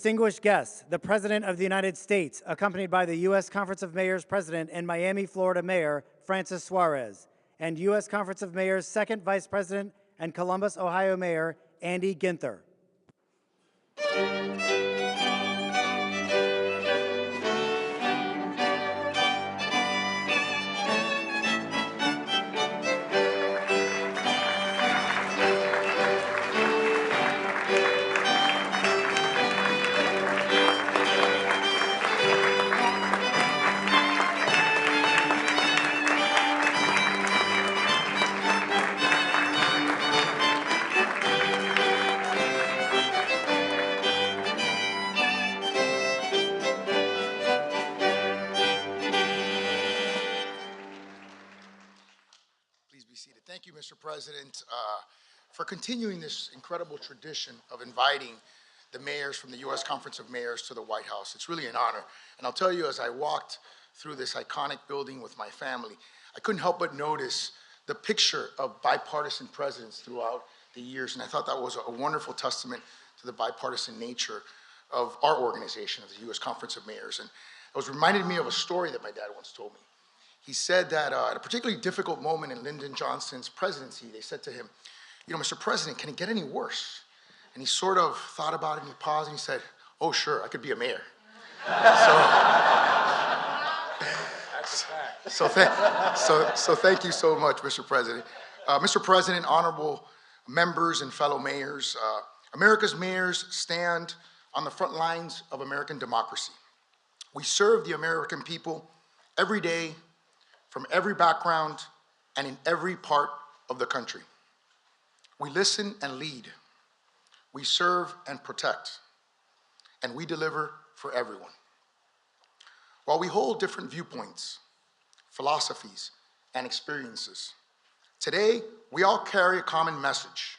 Distinguished guests, the President of the United States, accompanied by the U.S. Conference of Mayors President and Miami, Florida Mayor Francis Suarez, and U.S. Conference of Mayors Second Vice President and Columbus, Ohio Mayor Andy Ginther. Please be seated. Thank you, Mr. President, for continuing this incredible tradition of inviting the mayors from the U.S. Conference of Mayors to the White House. It's really an honor. And I'll tell you, as I walked through this iconic building with my family, I couldn't help but notice the picture of bipartisan presidents throughout the years. And I thought that was a wonderful testament to the bipartisan nature of our organization, of the U.S. Conference of Mayors. And it was reminded me of a story that my dad once told me. He said that at a particularly difficult moment in Lyndon Johnson's presidency, they said to him, you know, Mr. President, can it get any worse? And he sort of thought about it and he paused and he said, oh, sure, I could be a mayor. That's a fact. So thank you so much, Mr. President. Mr. President, honorable members and fellow mayors, America's mayors stand on the front lines of American democracy. We serve the American people every day, from every background and in every part of the country. We listen and lead. We serve and protect. And we deliver for everyone. While we hold different viewpoints, philosophies, and experiences, today we all carry a common message.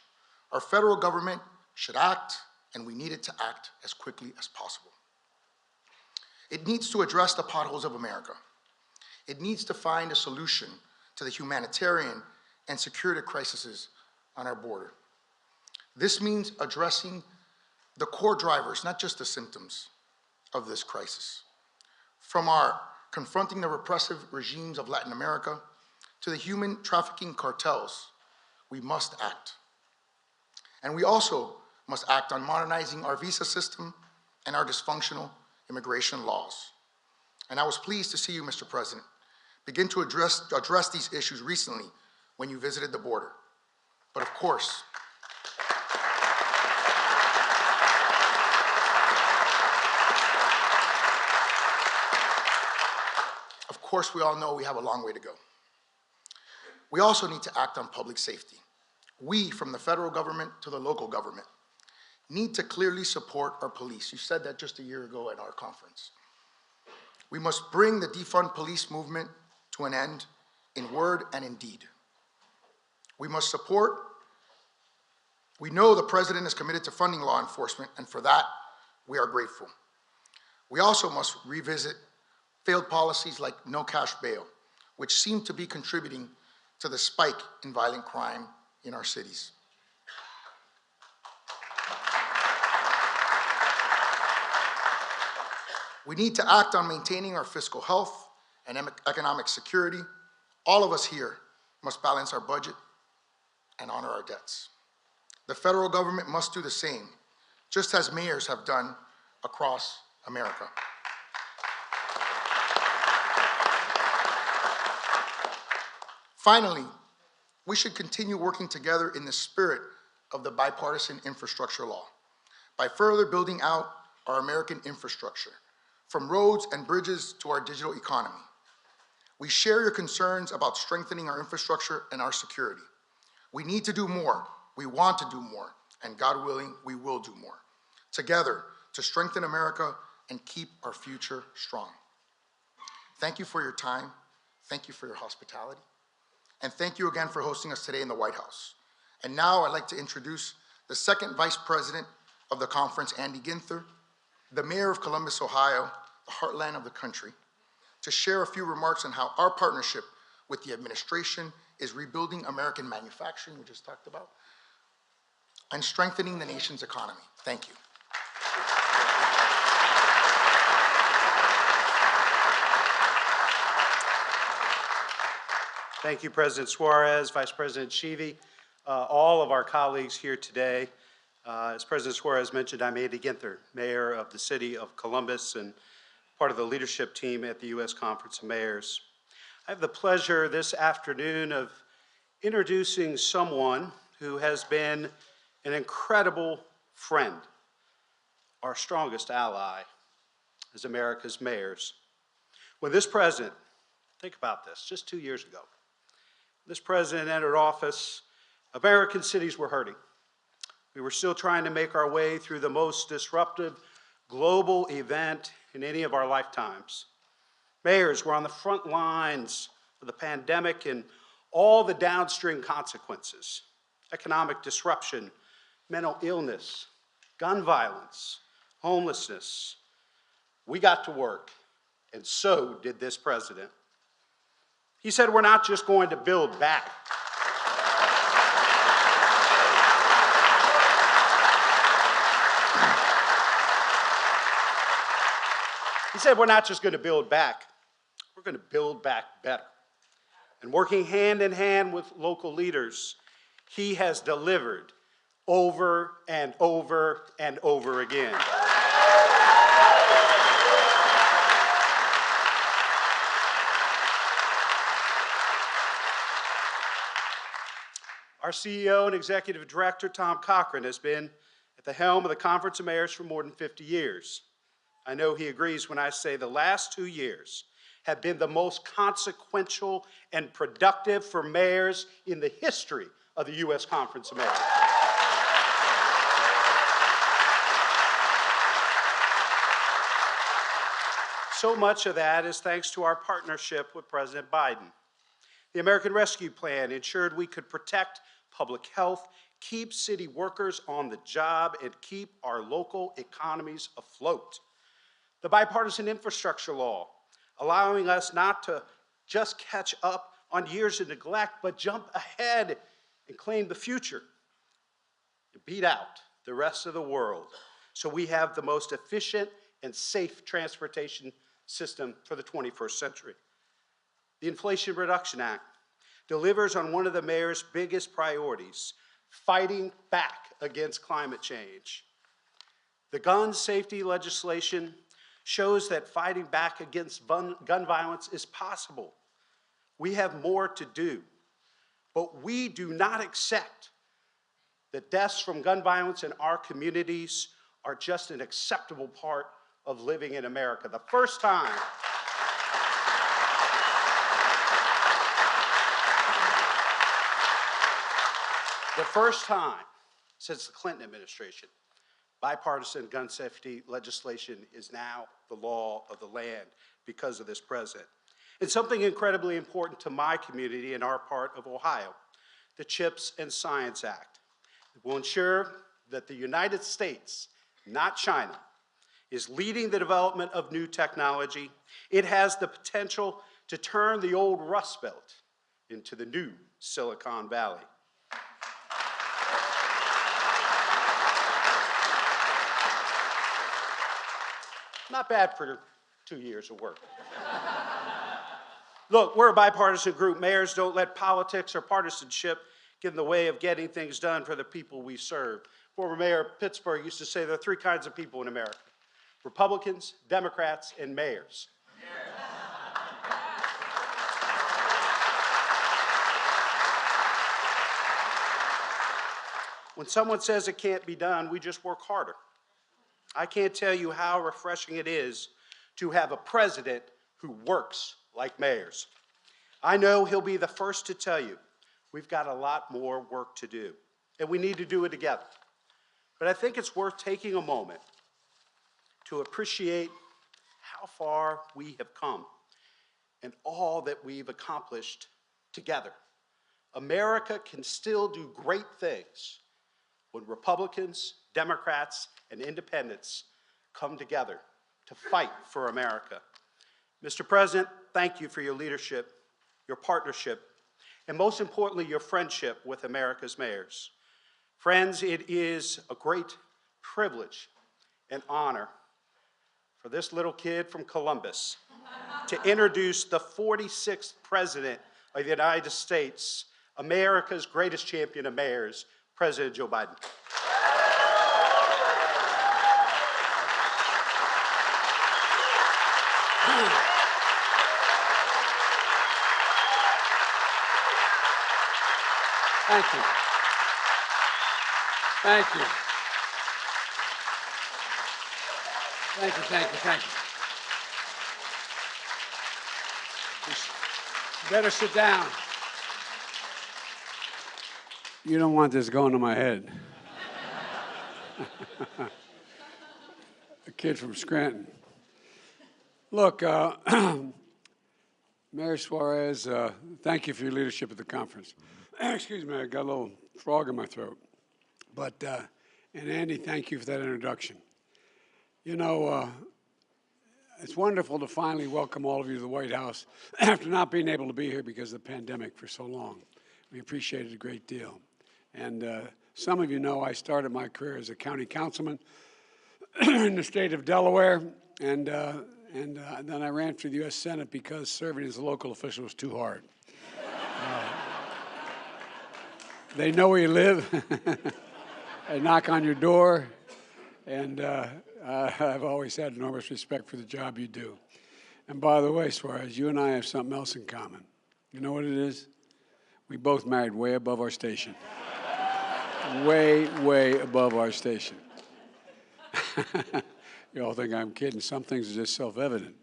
Our federal government should act, and we need it to act as quickly as possible. It needs to address the potholes of America. It needs to find a solution to the humanitarian and security crises on our border. This means addressing the core drivers, not just the symptoms of this crisis. From our confronting the repressive regimes of Latin America to the human trafficking cartels, we must act. And we also must act on modernizing our visa system and our dysfunctional immigration laws. And I was pleased to see you, Mr. President, begin to address these issues recently when you visited the border. But of course, we all know we have a long way to go. We also need to act on public safety. We, from the federal government to the local government, need to clearly support our police. You said that just a year ago at our conference. We must bring the defund police movement to an end in word and in deed. We must support. We know the president is committed to funding law enforcement, and for that, we are grateful. We also must revisit failed policies like no cash bail, which seem to be contributing to the spike in violent crime in our cities. We need to act on maintaining our fiscal health and economic security. All of us here must balance our budget and honor our debts. The federal government must do the same, just as mayors have done across America. Finally, we should continue working together in the spirit of the bipartisan infrastructure law by further building out our American infrastructure, from roads and bridges to our digital economy. We share your concerns about strengthening our infrastructure and our security. We need to do more, we want to do more, and God willing, we will do more, together to strengthen America and keep our future strong. Thank you for your time, thank you for your hospitality, and thank you again for hosting us today in the White House. And now I'd like to introduce the second Vice President of the conference, Andy Ginther, the Mayor of Columbus, Ohio, the heartland of the country, to share a few remarks on how our partnership with the administration is rebuilding American manufacturing, we just talked about, and strengthening the nation's economy. Thank you. Thank you, President Suarez, Vice President Shivi, all of our colleagues here today. As President Suarez mentioned, I'm Andy Ginther, Mayor of the City of Columbus and part of the leadership team at the U.S. Conference of Mayors. I have the pleasure this afternoon of introducing someone who has been an incredible friend, our strongest ally as America's mayors. When this president, think about this, just 2 years ago, this president entered office, American cities were hurting. We were still trying to make our way through the most disruptive global event in any of our lifetimes. Mayors were on the front lines of the pandemic and all the downstream consequences: economic disruption, mental illness, gun violence, homelessness. We got to work, and so did this president. He said, we're not just going to build back. He said, we're not just going to build back, we're going to build back better. And working hand in hand with local leaders, he has delivered over and over and over again. Our CEO and Executive Director, Tom Cochran, has been at the helm of the Conference of Mayors for more than 50 years. I know he agrees when I say the last 2 years have been the most consequential and productive for mayors in the history of the U.S. Conference of Mayors. So much of that is thanks to our partnership with President Biden. The American Rescue Plan ensured we could protect public health, keep city workers on the job, and keep our local economies afloat. The bipartisan infrastructure law, allowing us not to just catch up on years of neglect, but jump ahead and claim the future, and beat out the rest of the world, so we have the most efficient and safe transportation system for the 21st century. The Inflation Reduction Act delivers on one of the mayor's biggest priorities: fighting back against climate change. The gun safety legislation shows that fighting back against gun violence is possible. We have more to do, but we do not accept that deaths from gun violence in our communities are just an acceptable part of living in America. The first time since the Clinton administration, bipartisan gun safety legislation is now the law of the land because of this president. And something incredibly important to my community in our part of Ohio, the CHIPS and Science Act. It will ensure that the United States, not China, is leading the development of new technology. It has the potential to turn the old Rust Belt into the new Silicon Valley. Not bad for 2 years of work. Look, we're a bipartisan group. Mayors don't let politics or partisanship get in the way of getting things done for the people we serve. Former Mayor of Pittsburgh used to say there are 3 kinds of people in America: Republicans, Democrats, and mayors. When someone says it can't be done, we just work harder. I can't tell you how refreshing it is to have a president who works like mayors. I know he'll be the first to tell you we've got a lot more work to do, and we need to do it together. But I think it's worth taking a moment to appreciate how far we have come and all that we've accomplished together. America can still do great things when Republicans, Democrats, and independents come together to fight for America. Mr. President, thank you for your leadership, your partnership, and most importantly, your friendship with America's mayors. Friends, it is a great privilege and honor for this little kid from Columbus to introduce the 46th President of the United States, America's greatest champion of mayors, President Joe Biden. Thank you. Thank you. Thank you, thank you, thank you. You better sit down. You don't want this going to my head. A kid from Scranton. Look, Mayor Suarez, thank you for your leadership at the conference. Excuse me, I got a little frog in my throat. But, and Andy, thank you for that introduction. You know, it's wonderful to finally welcome all of you to the White House after not being able to be here because of the pandemic for so long. We appreciate it a great deal. And some of you know I started my career as a county councilman in the state of Delaware, and then I ran for the U.S. Senate because serving as a local official was too hard. They know where you live. They knock on your door, and I've always had enormous respect for the job you do. And by the way, Suarez, you and I have something else in common. You know what it is? We both married way above our station. Way, way above our station. You all think I'm kidding. Some things are just self-evident.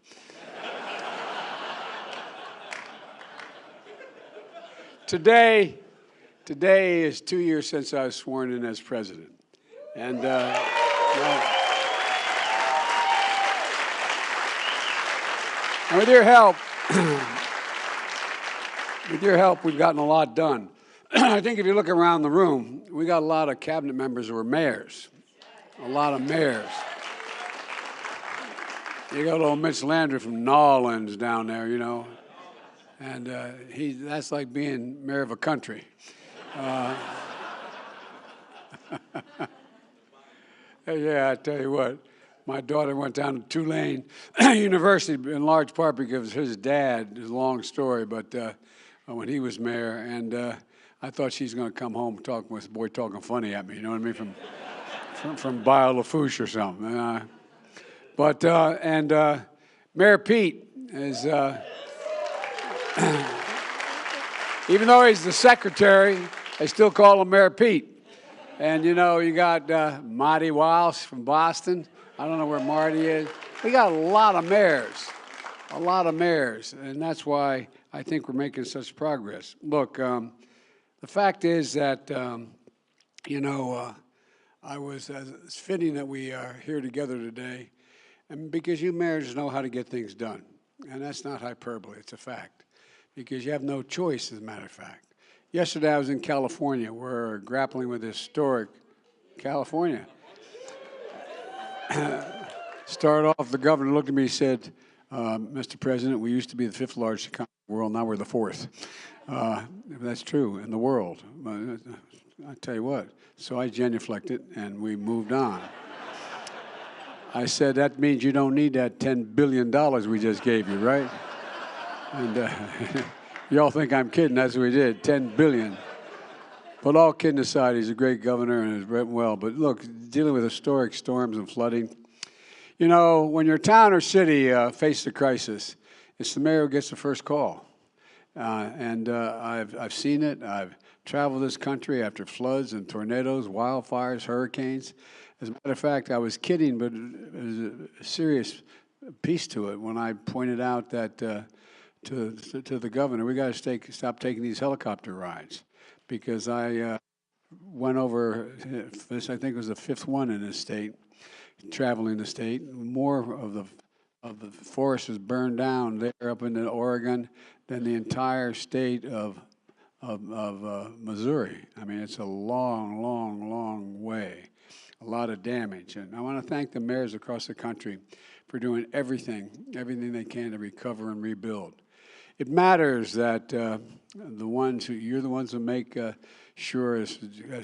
Today is 2 years since I was sworn in as president. And and with your help, we've gotten a lot done. I think if you look around the room, we got a lot of cabinet members who are mayors. A lot of mayors. You got old Mitch Landry from Nolans down there, you know. And that's like being mayor of a country. Yeah, I tell you what, my daughter went down to Tulane University in large part because his dad, it's a long story, but when he was mayor, and I thought she's going to come home talking with a boy talking funny at me, you know what I mean, from Bayou Lafourche or something. Mayor Pete is, even though he's the secretary, they still call him Mayor Pete. And, you know, you got Marty Walsh from Boston. I don't know where Marty is. We got a lot of mayors, and that's why I think we're making such progress. Look, the fact is that, you know, it's fitting that we are here together today, and because you mayors know how to get things done. And that's not hyperbole, it's a fact, because you have no choice, as a matter of fact. Yesterday I was in California. We're grappling with historic California. Started off, the governor looked at me and said, Mr. President, we used to be the 5th largest economy in the world, now we're the 4th. That's true, in the world. I tell you what, so I genuflected and we moved on. I said, that means you don't need that $10 billion we just gave you, right? And y'all think I'm kidding, that's what we did, $10 billion. But all kidding aside, he's a great governor and has written well. But look, dealing with historic storms and flooding, you know, when your town or city faces a crisis, it's the mayor who gets the first call. I've seen it. I've traveled this country after floods and tornadoes, wildfires, hurricanes. As a matter of fact, I was kidding, but there's a serious piece to it when I pointed out that to the governor, we got to stop taking these helicopter rides, because I went over this. I think it was the 5th one in this state, traveling the state. More of the forest was burned down there up in Oregon than the entire state of Missouri. I mean, it's a long, long, long way. A lot of damage. And I want to thank the mayors across the country for doing everything they can to recover and rebuild. It matters that you're the ones who make sure, as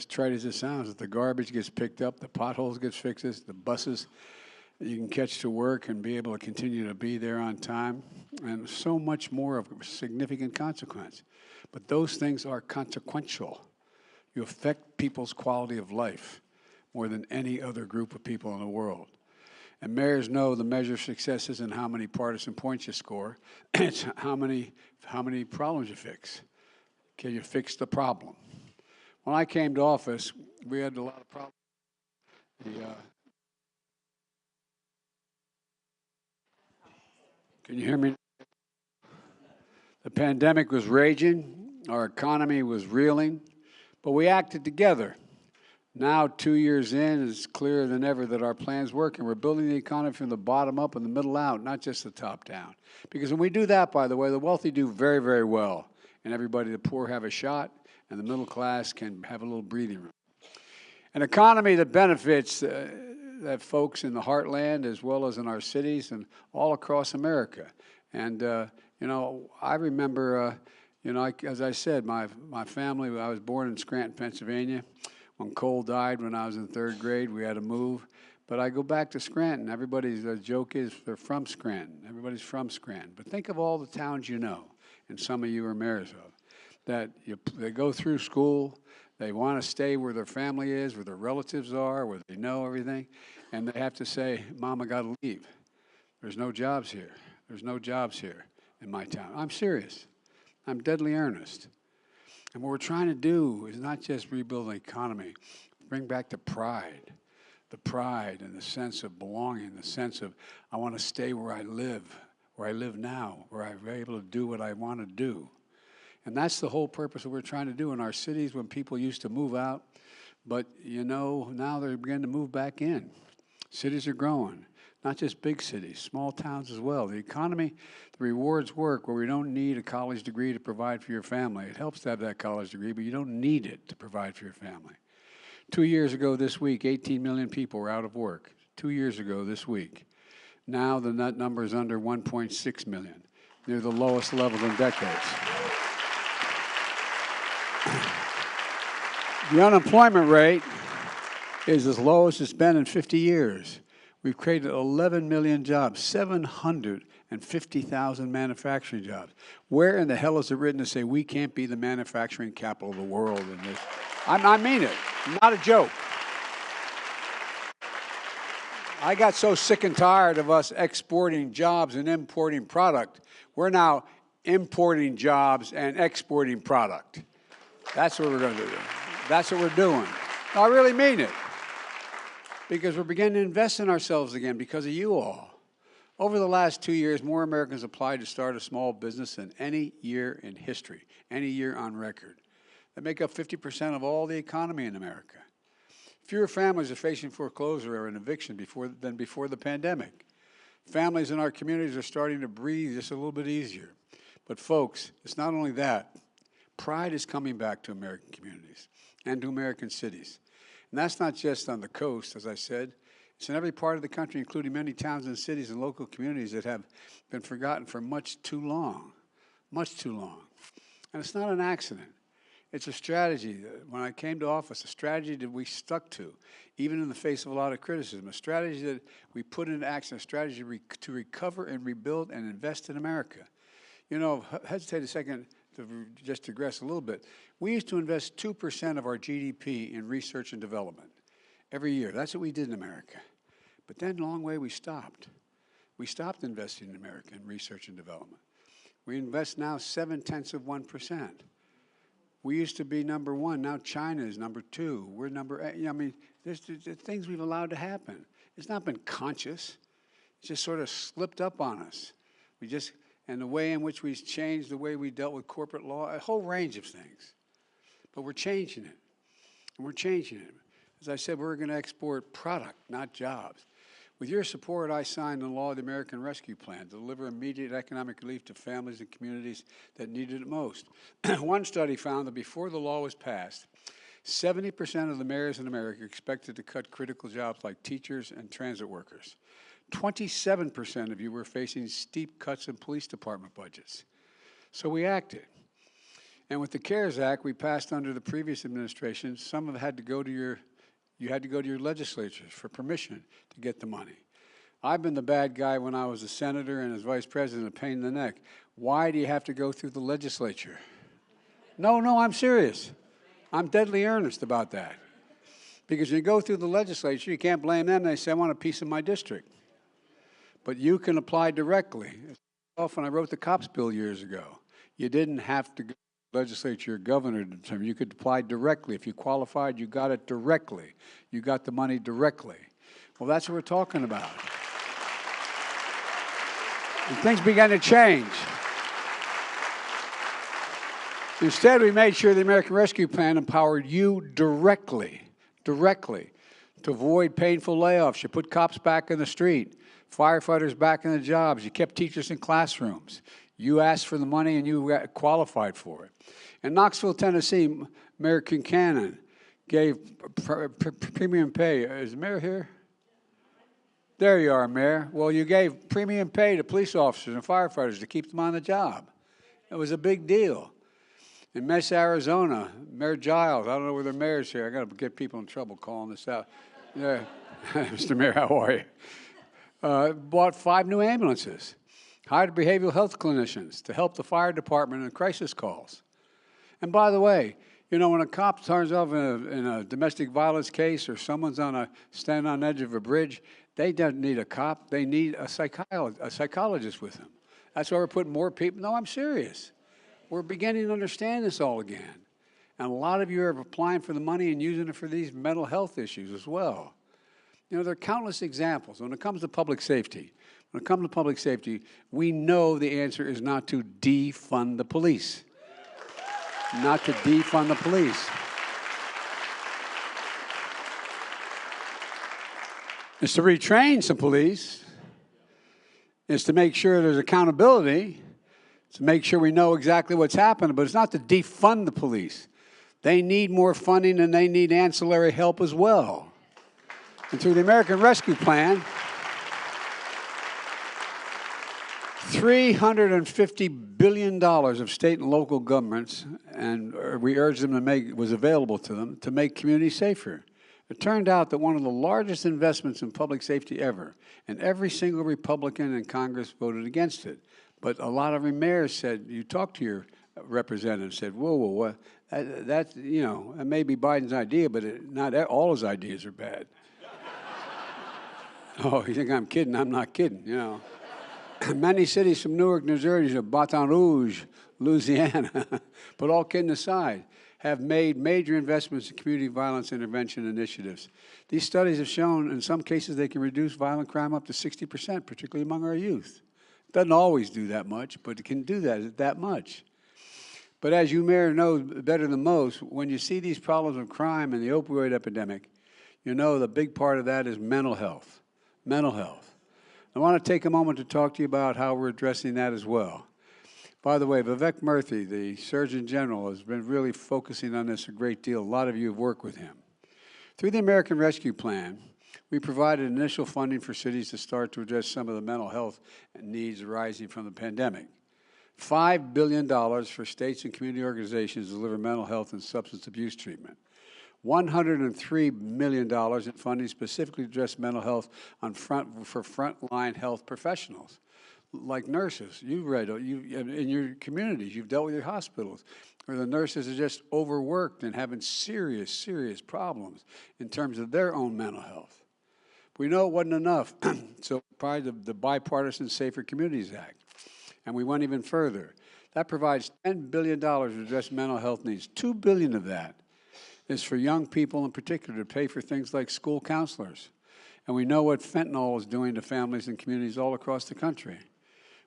trite as it sounds, that the garbage gets picked up, the potholes gets fixed, the buses you can catch to work and be able to continue to be there on time, and so much more of significant consequence. But those things are consequential. You affect people's quality of life more than any other group of people in the world. And mayors know the measure of success isn't how many partisan points you score, it's how many problems you fix. Can you fix the problem? When I came to office, we had a lot of problems. Can you hear me? The pandemic was raging, our economy was reeling, but we acted together. Now, 2 years in, it's clearer than ever that our plan's working. We're building the economy from the bottom up and the middle out, not just the top down. Because when we do that, by the way, the wealthy do very, very well. And everybody, the poor have a shot, and the middle class can have a little breathing room. An economy that benefits that folks in the heartland as well as in our cities and all across America. And, you know, I remember, you know, as I said, my family, I was born in Scranton, Pennsylvania. When Cole died when I was in 3rd grade, we had to move. But I go back to Scranton. Everybody's joke is they're from Scranton. Everybody's from Scranton. But think of all the towns you know, and some of you are mayors of, that they go through school, they want to stay where their family is, where their relatives are, where they know everything, and they have to say, Mom, I got to leave. There's no jobs here. There's no jobs here in my town. I'm serious. I'm deadly earnest. And what we're trying to do is not just rebuild the economy, bring back the pride and the sense of belonging, the sense of I want to stay where I live now, where I'm able to do what I want to do. And that's the whole purpose of what we're trying to do in our cities when people used to move out. But, you know, now they're beginning to move back in. Cities are growing. Not just big cities, small towns as well. The economy, the rewards work where we don't need a college degree to provide for your family. It helps to have that college degree, but you don't need it to provide for your family. 2 years ago this week, 18 million people were out of work. 2 years ago this week. Now the net number is under 1.6 million, near the lowest levels in decades. The unemployment rate is as low as it's been in 50 years. We've created 11 million jobs, 750,000 manufacturing jobs. Where in the hell is it written to say we can't be the manufacturing capital of the world in this? I mean it, not a joke. I got so sick and tired of us exporting jobs and importing product. We're now importing jobs and exporting product. That's what we're going to do. That's what we're doing. I really mean it. Because we're beginning to invest in ourselves again because of you all. Over the last 2 years, more Americans applied to start a small business than any year in history, any year on record. They make up 50% of all the economy in America. Fewer families are facing foreclosure or an eviction than before the pandemic. Families in our communities are starting to breathe just a little bit easier. But folks, it's not only that. Pride is coming back to American communities and to American cities. And that's not just on the coast, as I said. It's in every part of the country, including many towns and cities and local communities that have been forgotten for much too long. Much too long. And it's not an accident. It's a strategy. When I came to office, a strategy that we stuck to, even in the face of a lot of criticism, a strategy that we put into action, a strategy to recover and rebuild and invest in America. You know, hesitate a second to just digress a little bit. We used to invest 2% of our GDP in research and development every year. That's what we did in America. But then along the way we stopped. We stopped investing in America in research and development. We invest now 0.7%. We used to be number one. Now China is number two. We're number 8. I mean, there's things we've allowed to happen. It's not been conscious. It's just sort of slipped up on us. And the way in which we changed the way we dealt with corporate law, a whole range of things. But we're changing it. And we're changing it. As I said, we're going to export product, not jobs. With your support, I signed the law of the American Rescue Plan to deliver immediate economic relief to families and communities that needed it most. One study found that before the law was passed, 70% of the mayors in America expected to cut critical jobs like teachers and transit workers. 27% of you were facing steep cuts in police department budgets. So we acted. And with the CARES Act we passed under the previous administration, you had to go to your legislatures for permission to get the money. I've been the bad guy when I was a senator and as vice president, a pain in the neck. Why do you have to go through the legislature? No, I'm serious. I'm deadly earnest about that. Because you go through the legislature, you can't blame them. They say, I want a piece of my district. But you can apply directly. When I wrote the cops bill years ago, you didn't have to go to the legislature or governor to determine. You could apply directly. If you qualified, you got it directly. You got the money directly. Well, that's what we're talking about. And things began to change. Instead, we made sure the American Rescue Plan empowered you directly to avoid painful layoffs. You put cops back in the street, firefighters back in the jobs. You kept teachers in classrooms. You asked for the money and you qualified for it. In Knoxville, Tennessee, Mayor Kincannon gave premium pay. Is the mayor here? There you are, Mayor. Well, you gave premium pay to police officers and firefighters to keep them on the job. It was a big deal. In Mesa, Arizona, Mayor Giles, I don't know where the mayor's here. I got to get people in trouble calling this out. Yeah. Mr. Mayor, how are you? Bought 5 new ambulances, hired behavioral health clinicians to help the fire department in crisis calls. And by the way, you know, when a cop turns off in a domestic violence case or someone's standing on the edge of a bridge, they don't need a cop. They need a psychologist with them. That's why we're putting more people. No, I'm serious. We're beginning to understand this all again. And a lot of you are applying for the money and using it for these mental health issues as well. You know, there are countless examples. When it comes to public safety, we know the answer is not to defund the police. Not to defund the police. It's to retrain some police. It's to make sure there's accountability. To make sure we know exactly what's happening, but it's not to defund the police. They need more funding and they need ancillary help as well. And through the American Rescue Plan, $350 billion of state and local governments, and we urged them to make, was available to them, to make communities safer. It turned out that one of the largest investments in public safety ever, and every single Republican in Congress voted against it. But a lot of mayors said, you talked to your representative, said, whoa, that, you know, it may be Biden's idea, but not all his ideas are bad. Oh, you think I'm kidding? I'm not kidding, you know. Many cities from Newark, New Jersey, to Baton Rouge, Louisiana, but all kidding aside, have made major investments in community violence intervention initiatives. These studies have shown in some cases they can reduce violent crime up to 60%, particularly among our youth. It doesn't always do that much, but it can do that much. But as you may know better than most, when you see these problems of crime and the opioid epidemic, you know the big part of that is mental health. Mental health. I want to take a moment to talk to you about how we're addressing that as well. By the way, Vivek Murthy, the Surgeon General, has been really focusing on this a great deal. A lot of you have worked with him. Through the American Rescue Plan, we provided initial funding for cities to start to address some of the mental health needs arising from the pandemic. $5 billion for states and community organizations to deliver mental health and substance abuse treatment. $103 million in funding specifically to address mental health for frontline health professionals, like nurses. You've read in your communities, you've dealt with your hospitals, where the nurses are just overworked and having serious, serious problems in terms of their own mental health. We know it wasn't enough, so probably the Bipartisan Safer Communities Act. And we went even further. That provides $10 billion to address mental health needs. $2 billion of that is for young people in particular to pay for things like school counselors. And we know what fentanyl is doing to families and communities all across the country.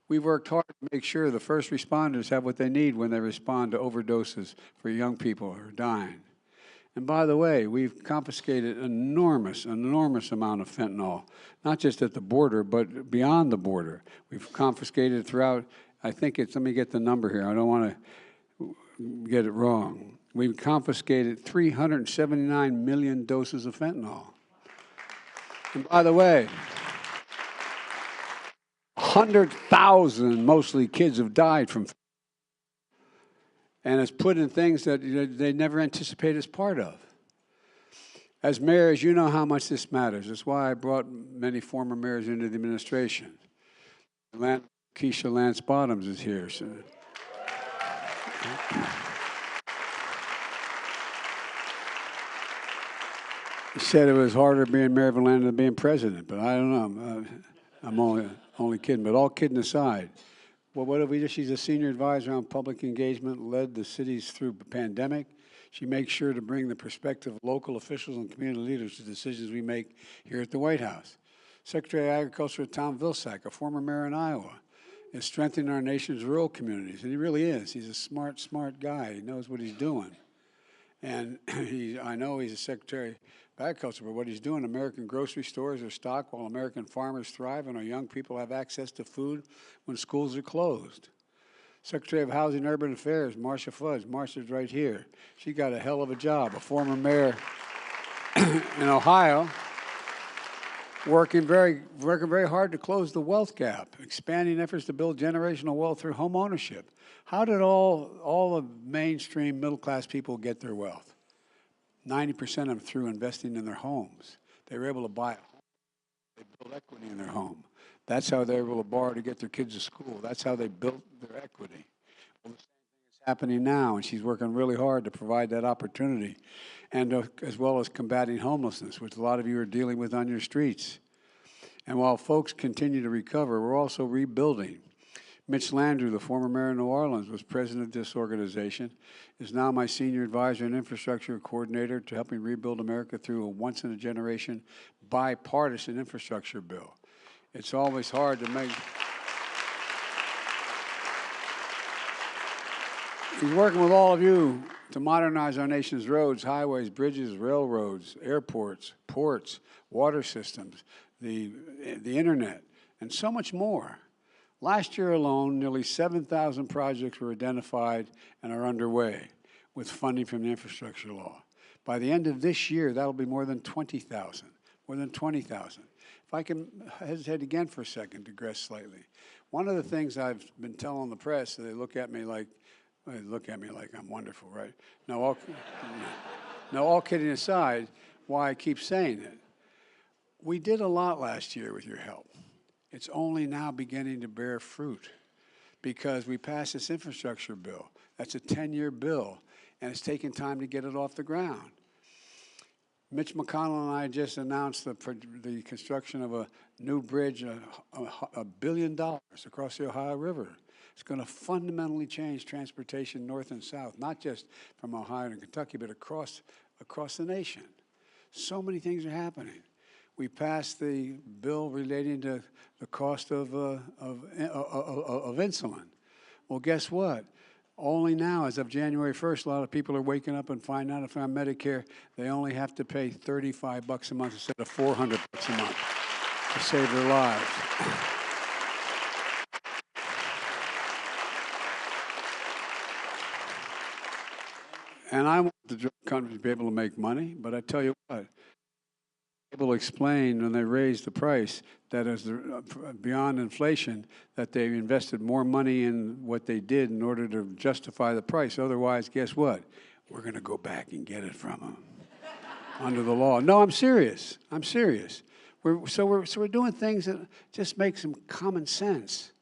We've worked hard to make sure the first responders have what they need when they respond to overdoses for young people who are dying. And by the way, we've confiscated an enormous amount of fentanyl, not just at the border, but beyond the border. We've confiscated throughout, I think it's, let me get the number here, I don't want to get it wrong. We've confiscated 379 million doses of fentanyl. And by the way, 100,000, mostly kids, have died from fentanyl. And it's put in things that they never anticipated as part of. As mayors, you know how much this matters. That's why I brought many former mayors into the administration. Keisha Lance Bottoms is here. So. He said it was harder being mayor of Atlanta than being president, but I don't know. I'm only kidding. But all kidding aside, well, what have we done? She's a senior advisor on public engagement, led the cities through the pandemic. She makes sure to bring the perspective of local officials and community leaders to decisions we make here at the White House. Secretary of Agriculture Tom Vilsack, a former mayor in Iowa, is strengthening our nation's rural communities, and he really is. He's a smart guy. He knows what he's doing. And I know he's a Secretary of Agriculture, but what he's doing, American grocery stores are stocked while American farmers thrive and our young people have access to food when schools are closed. Secretary of Housing and Urban Affairs, Marcia Fudge. Marcia's right here. She got a hell of a job, a former mayor in Ohio, working very hard to close the wealth gap, expanding efforts to build generational wealth through home ownership. How did all of mainstream middle-class people get their wealth? 90% of them through investing in their homes. They were able to buy a home. They built equity in their home. That's how they were able to borrow to get their kids to school. That's how they built their equity. Well, the same thing is happening now, and she's working really hard to provide that opportunity, and as well as combating homelessness, which a lot of you are dealing with on your streets. And while folks continue to recover, we're also rebuilding. Mitch Landrieu, the former mayor of New Orleans, was president of this organization, is now my senior advisor and infrastructure coordinator to helping rebuild America through a once-in-a-generation bipartisan infrastructure bill. It's always hard to make. He's working with all of you to modernize our nation's roads, highways, bridges, railroads, airports, ports, water systems, the internet, and so much more. Last year alone, nearly 7,000 projects were identified and are underway with funding from the infrastructure law. By the end of this year, that'll be more than 20,000, more than 20,000. If I can hesitate again for a second, digress slightly. One of the things I've been telling the press, they look at me like I'm wonderful, right? No, all kidding aside, why I keep saying it. We did a lot last year with your help. It's only now beginning to bear fruit because we passed this infrastructure bill. That's a 10-year bill, and it's taken time to get it off the ground. Mitch McConnell and I just announced the construction of a new bridge, $1 billion across the Ohio River. It's going to fundamentally change transportation north and south, not just from Ohio to Kentucky, but across the nation. So many things are happening. We passed the bill relating to the cost of insulin. Well, guess what? Only now, as of January 1st, a lot of people are waking up and finding out if they're on Medicare, they only have to pay $35 a month instead of $400 a month to save their lives. And I want the drug companies to be able to make money, but I tell you what, able to explain when they raised the price that as beyond inflation, that they invested more money in what they did in order to justify the price. Otherwise, guess what? We're going to go back and get it from them under the law. No, I'm serious. I'm serious. So we're doing things that just make some common sense.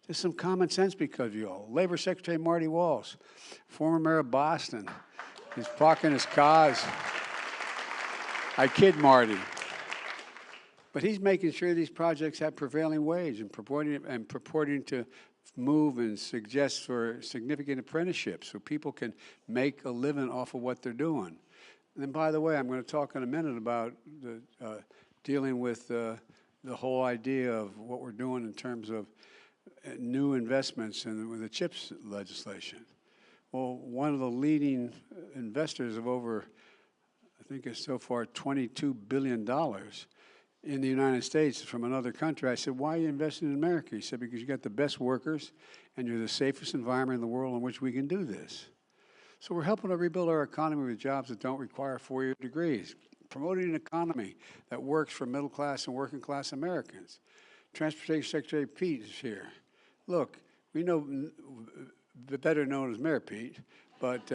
Just some common sense because of you all. Labor Secretary Marty Walsh, former mayor of Boston, he's parking his cars. I kid Marty. But he's making sure these projects have prevailing wage and purporting to move and suggest for significant apprenticeships so people can make a living off of what they're doing. And then, by the way, I'm going to talk in a minute about dealing with the whole idea of what we're doing in terms of new investments with the CHIPS legislation. Well, one of the leading investors of over, I think it's so far $22 billion in the United States from another country. I said, why are you investing in America? He said, because you got the best workers and you're the safest environment in the world in which we can do this. So we're helping to rebuild our economy with jobs that don't require four-year degrees, promoting an economy that works for middle-class and working-class Americans. Transportation Secretary Pete is here. Look, we know, better known as Mayor Pete, but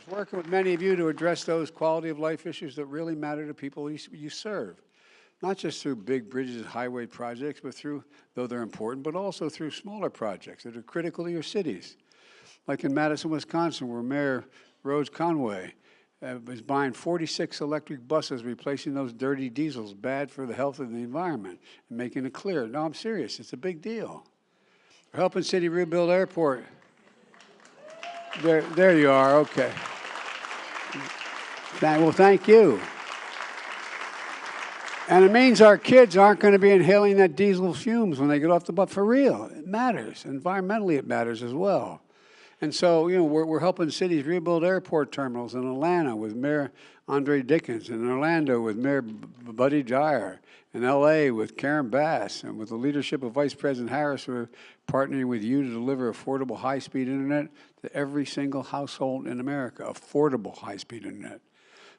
Working with many of you to address those quality of life issues that really matter to people you serve. Not just through big bridges and highway projects, but through, though they're important, but also through smaller projects that are critical to your cities. Like in Madison, Wisconsin, where Mayor Rose Conway is buying 46 electric buses, replacing those dirty diesels, bad for the health of the environment, and making it clear. No, I'm serious. It's a big deal. We're helping City rebuild airport. There you are. Okay. Well, thank you. And it means our kids aren't going to be inhaling that diesel fumes when they get off the bus. For real, it matters. Environmentally, it matters as well. And so, you know, we're helping cities rebuild airport terminals in Atlanta with Mayor Andre Dickens, in Orlando with Mayor Buddy Dyer, in L.A. with Karen Bass, and with the leadership of Vice President Harris, we're partnering with you to deliver affordable high-speed internet to every single household in America, affordable high-speed internet.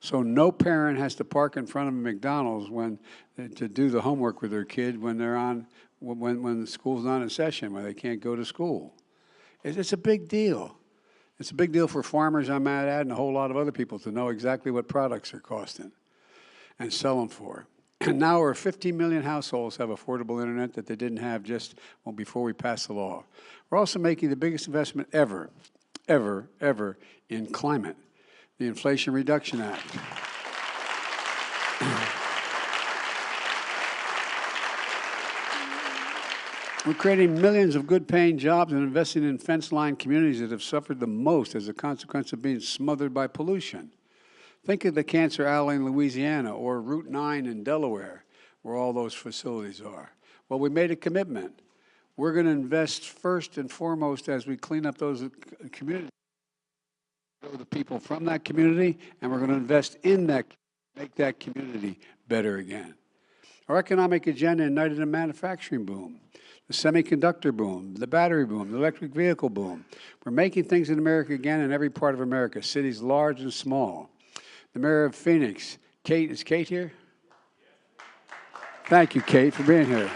So no parent has to park in front of a McDonald's to do the homework with their kid when the school's not in session, when they can't go to school. It's a big deal. It's a big deal for farmers, I might add, and a whole lot of other people to know exactly what products are costing and sell them for. And now over 50 million households have affordable internet that they didn't have just before we passed the law. We're also making the biggest investment ever in climate. The Inflation Reduction Act. We're creating millions of good-paying jobs and investing in fence-lined communities that have suffered the most as a consequence of being smothered by pollution. Think of the Cancer Alley in Louisiana or Route 9 in Delaware, where all those facilities are. Well, we made a commitment. We're going to invest first and foremost as we clean up those communities. The people from that community, and we're going to invest in that, make that community better again. Our economic agenda ignited a manufacturing boom, the semiconductor boom, the battery boom, the electric vehicle boom. We're making things in America again in every part of America, cities large and small. The mayor of Phoenix, Kate, is Kate here? Thank you, Kate, for being here.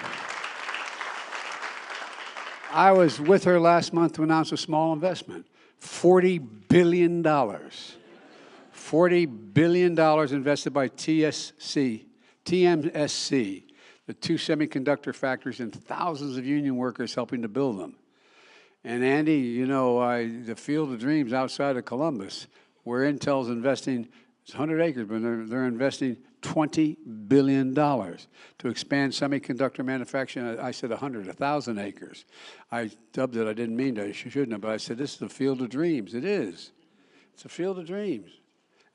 I was with her last month to announce a small investment. $40 billion. $40 billion invested by TMSC, the two semiconductor factories, and thousands of union workers helping to build them. And Andy, you know, the Field of Dreams outside of Columbus, where Intel's investing, it's 100 acres, but they're investing $20 billion to expand semiconductor manufacturing. I said 1,000 acres. I dubbed it, I didn't mean to, I shouldn't have, but I said this is the Field of Dreams. It is. It's a field of dreams.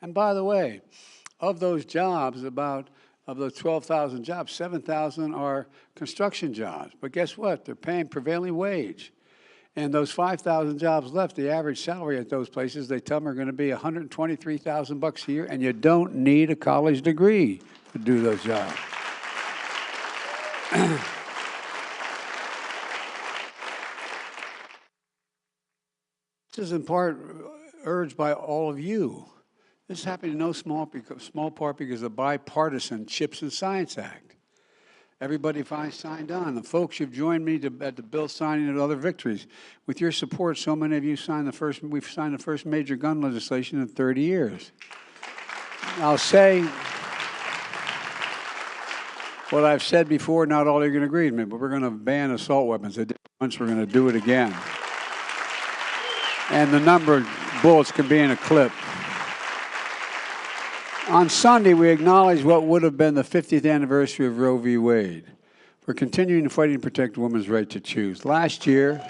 And by the way, of those jobs, of those 12,000 jobs, 7,000 are construction jobs. But guess what? They're paying prevailing wage. And those 5,000 jobs left, the average salary at those places, they tell them, are going to be $123,000 a year, and you don't need a college degree to do those jobs. This is in part urged by all of you. This is happening in no small part because of the bipartisan CHIPS and Science Act. Everybody signed on. The folks who've joined me at the bill signing and other victories. With your support, so many of you we've signed the first major gun legislation in 30 years. I'll say what I've said before, not all are going to agree with me, but we're going to ban assault weapons. I did it once, we're going to do it again. And the number of bullets can be in a clip. On Sunday, we acknowledged what would have been the 50th anniversary of Roe v. Wade. We're continuing to fight to protect women's right to choose. Last year,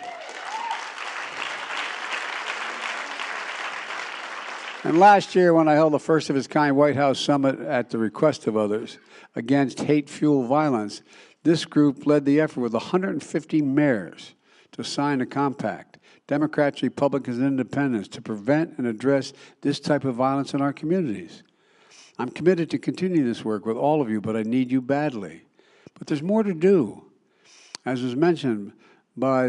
when I held the first of its kind White House summit at the request of others against hate-fueled violence, this group led the effort with 150 mayors to sign a compact, Democrats, Republicans, and Independents, to prevent and address this type of violence in our communities. I'm committed to continue this work with all of you, but I need you badly. But there's more to do. As was mentioned by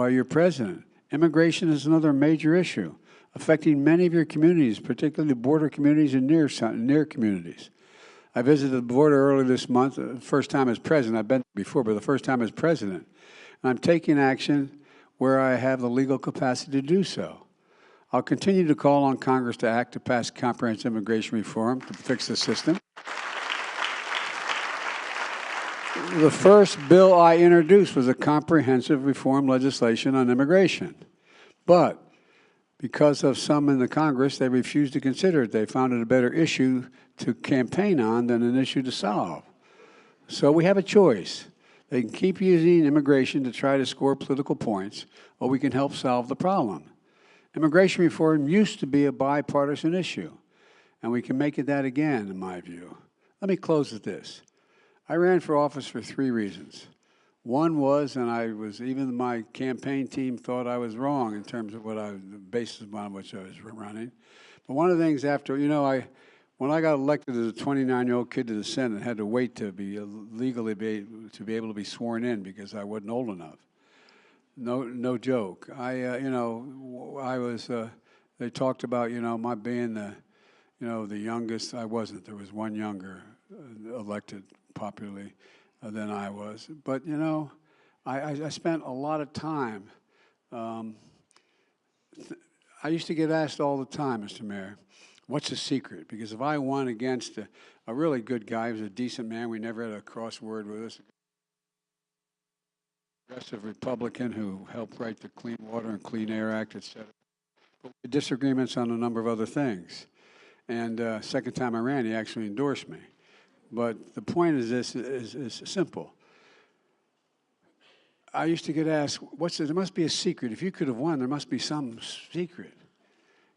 your president, immigration is another major issue affecting many of your communities, particularly border communities and near communities. I visited the border earlier this month, first time as president. I've been there before, but the first time as president. And I'm taking action where I have the legal capacity to do so. I'll continue to call on Congress to act to pass comprehensive immigration reform to fix the system. The first bill I introduced was a comprehensive reform legislation on immigration. But because of some in the Congress, they refused to consider it. They found it a better issue to campaign on than an issue to solve. So we have a choice. They can keep using immigration to try to score political points, or we can help solve the problem. Immigration reform used to be a bipartisan issue, and we can make it that again, in my view. Let me close with this. I ran for office for 3 reasons. One was, and even my campaign team thought I was wrong in terms of the basis upon which I was running. But one of the things when I got elected as a 29-year-old kid to the Senate, I had to wait to be legally to be able to be sworn in because I wasn't old enough. No joke. They talked about, my being the youngest. I wasn't. There was one younger elected popularly than I was. But, I spent a lot of time. I used to get asked all the time, Mr. Mayor, what's the secret? Because if I won against a really good guy, he was a decent man, we never had a crossword with us, a progressive Republican who helped write the Clean Water and Clean Air Act, et cetera. But we had disagreements on a number of other things. And second time I ran, he actually endorsed me. But the point is this is simple. I used to get asked, there must be a secret. If you could have won, there must be some secret.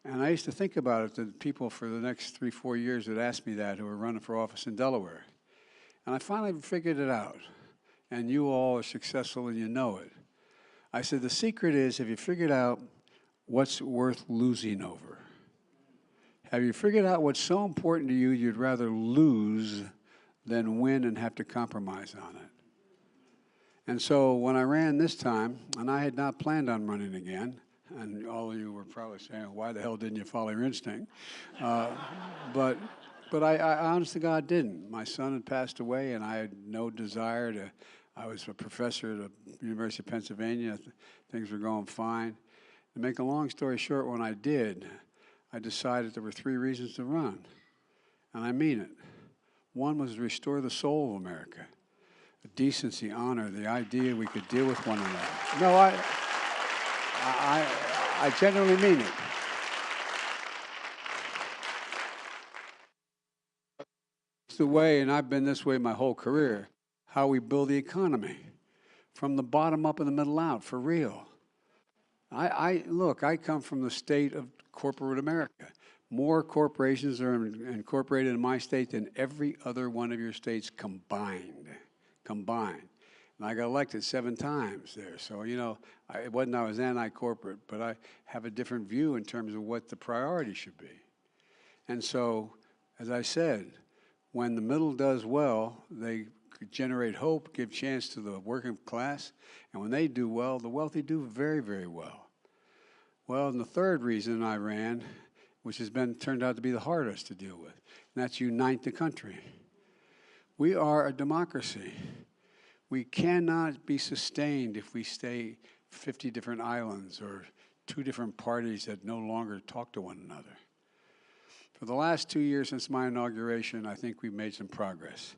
And I used to think about it, the people for the next 3-4 years that asked me that who were running for office in Delaware. And I finally figured it out. And you all are successful and you know it. I said, the secret is, have you figured out what's worth losing over? Have you figured out what's so important to you you'd rather lose than win and have to compromise on it? And so when I ran this time, and I had not planned on running again, and all of you were probably saying, why the hell didn't you follow your instinct? But I honest to God didn't. My son had passed away, and I had no desire to. I was a professor at the University of Pennsylvania. Things were going fine. To make a long story short, when I did, I decided there were 3 reasons to run, and I mean it. One was to restore the soul of America, the decency, honor, the idea we could deal with one another. No, I genuinely mean it. It's the way, and I've been this way my whole career, how we build the economy, from the bottom up and the middle out, for real. Look, I come from the state of corporate America. More corporations are incorporated in my state than every other one of your states combined. And I got elected 7 times there. So, it wasn't I was anti-corporate, but I have a different view in terms of what the priority should be. And so, as I said, when the middle does well, they generate hope, give chance to the working class, and when they do well, the wealthy do very, very well. Well, and the third reason I ran, which has turned out to be the hardest to deal with, and that's unite the country. We are a democracy. We cannot be sustained if we stay 50 different islands or 2 different parties that no longer talk to one another. For the last 2 years since my inauguration, I think we've made some progress,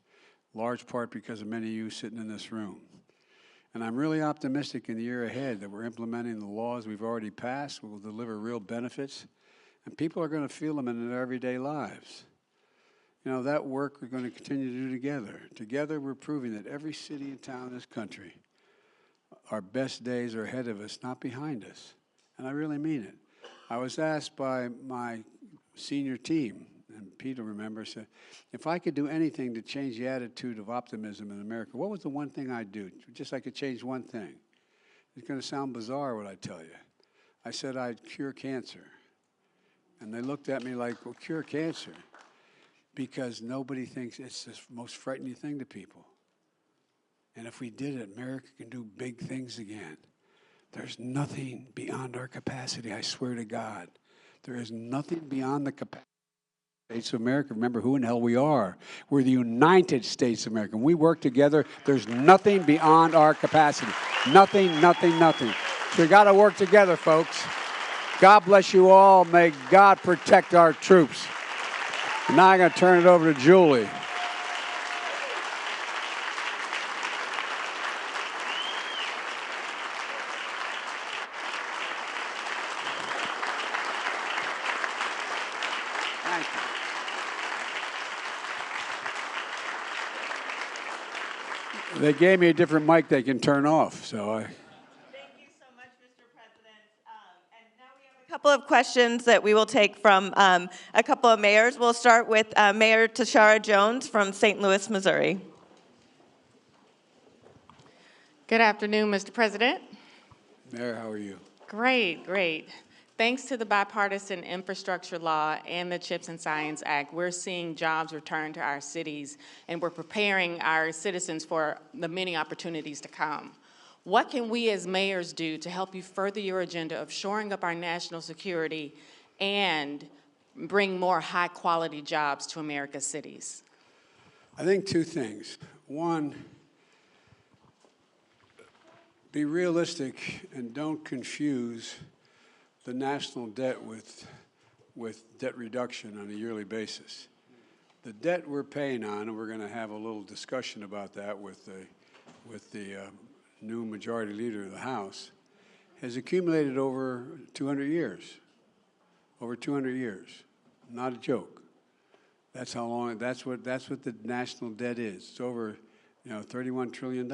large part because of many of you sitting in this room. And I'm really optimistic in the year ahead that we're implementing the laws we've already passed, will deliver real benefits, and people are going to feel them in their everyday lives. That work we're going to continue to do together. Together, we're proving that every city and town in this country, our best days are ahead of us, not behind us. And I really mean it. I was asked by my senior team, and Peter remembers, said, if I could do anything to change the attitude of optimism in America, what was the one thing I'd do? Just I could change one thing. It's going to sound bizarre what I tell you. I said I'd cure cancer. And they looked at me like, well, cure cancer? Because nobody thinks it's the most frightening thing to people. And if we did it, America can do big things again. There's nothing beyond our capacity, I swear to God. There is nothing beyond the capacity of the States of America. Remember who in hell we are. We're the United States of America. When we work together, there's nothing beyond our capacity. Nothing. So we got to work together, folks. God bless you all. May God protect our troops. Now I'm going to turn it over to Julie. Thank you. They gave me a different mic they can turn off, so I... Thank you so much, Mr. President. And now we have a couple of questions that we will take from a couple of mayors. We'll start with Mayor Tashara Jones from St. Louis, Missouri. Good afternoon, Mr. President. Mayor, how are you? Great, great. Thanks to the bipartisan infrastructure law and the CHIPS and Science Act, we're seeing jobs return to our cities, and we're preparing our citizens for the many opportunities to come. What can we as mayors do to help you further your agenda of shoring up our national security and bring more high-quality jobs to America's cities? I think two things. One, be realistic and don't confuse the national debt with debt reduction on a yearly basis. The debt we're paying on, and we're going to have a little discussion about that with the new majority leader of the House, has accumulated over 200 years. Over 200 years. Not a joke. That's how long. That's what the national debt is. It's over, $31 trillion,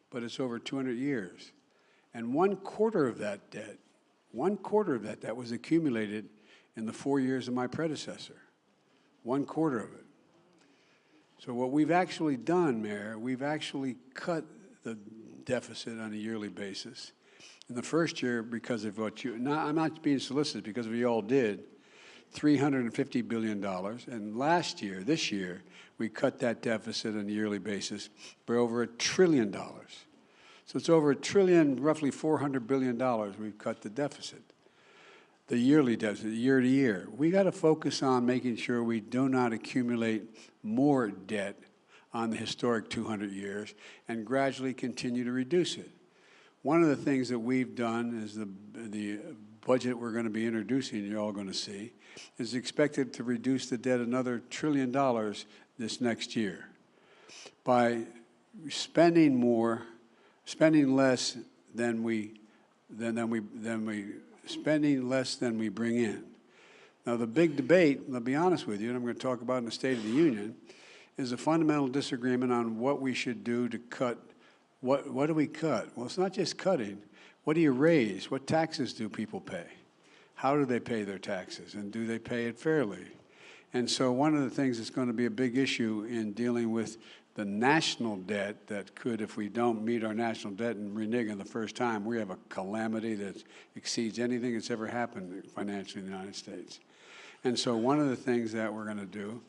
but it's over 200 years, and 1/4 of that debt. 1/4 of that was accumulated in the 4 years of my predecessor. 1/4 of it. So what we've actually done, Mayor, we've actually cut the deficit on a yearly basis. In the first year, because of what I'm not being solicitous, because of what you all did, $350 billion. And last year, this year, we cut that deficit on a yearly basis by over $1 trillion. So it's over $1 trillion, roughly $400 billion we've cut the deficit. The yearly deficit, year to year. We got to focus on making sure we do not accumulate more debt on the historic 200 years and gradually continue to reduce it. One of the things that we've done is the budget we're going to be introducing, you're all going to see, is expected to reduce the debt another $1 trillion this next year by spending less than we bring in. Now, the big debate, I'll be honest with you, and I'm going to talk about in the State of the Union, is a fundamental disagreement on what we should do to cut. What do we cut? Well, it's not just cutting. What do you raise? What taxes do people pay? How do they pay their taxes? And do they pay it fairly? And so one of the things that's going to be a big issue in dealing with the national debt that could, if we don't meet our national debt and renege on the first time, we have a calamity that exceeds anything that's ever happened financially in the United States. And so one of the things that we're going to do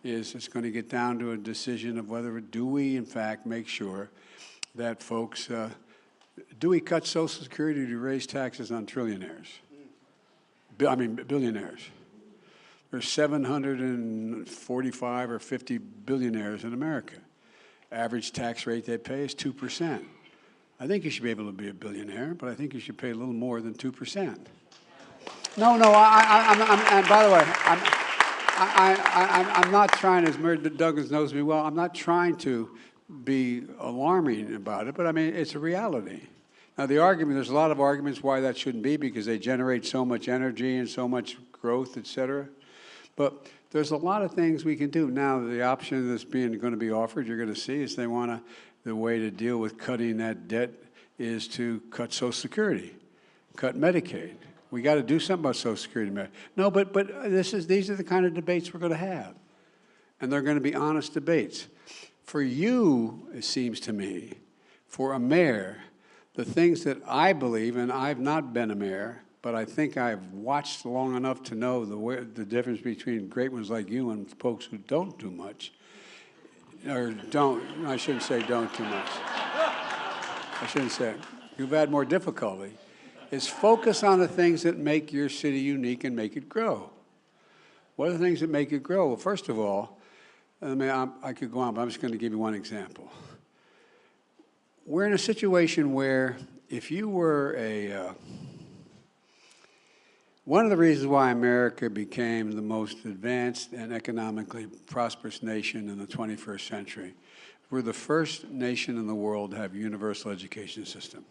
is it's going to get down to a decision of whether do we, in fact, make sure that folks, do we cut Social Security to raise taxes on billionaires? There's 745 or 50 billionaires in America. Average tax rate they pay is 2%. I think you should be able to be a billionaire, but I think you should pay a little more than 2%. No, and by the way, I'm not trying, as Mayor Douglas knows me well, I'm not trying to be alarming about it, but I mean, it's a reality. Now, there's a lot of arguments why that shouldn't be, because they generate so much energy and so much growth, et cetera. But there's a lot of things we can do. Now, the option that's going to be offered, you're going to see, is the way to deal with cutting that debt is to cut Social Security, cut Medicaid. We got to do something about Social Security. No, but these are the kind of debates we're going to have, and they're going to be honest debates. For you, it seems to me, for a mayor, the things that I believe, and I've not been a mayor, but I think I've watched long enough to know the difference between great ones like you and folks who don't do much, or I shouldn't say don't too much. I shouldn't say it. You've had more difficulty, is focus on the things that make your city unique and make it grow. What are the things that make it grow? Well, first of all, I could go on, but I'm just going to give you one example. We're in a situation where if you were One of the reasons why America became the most advanced and economically prosperous nation in the 21st century, we're the first nation in the world to have a universal education system,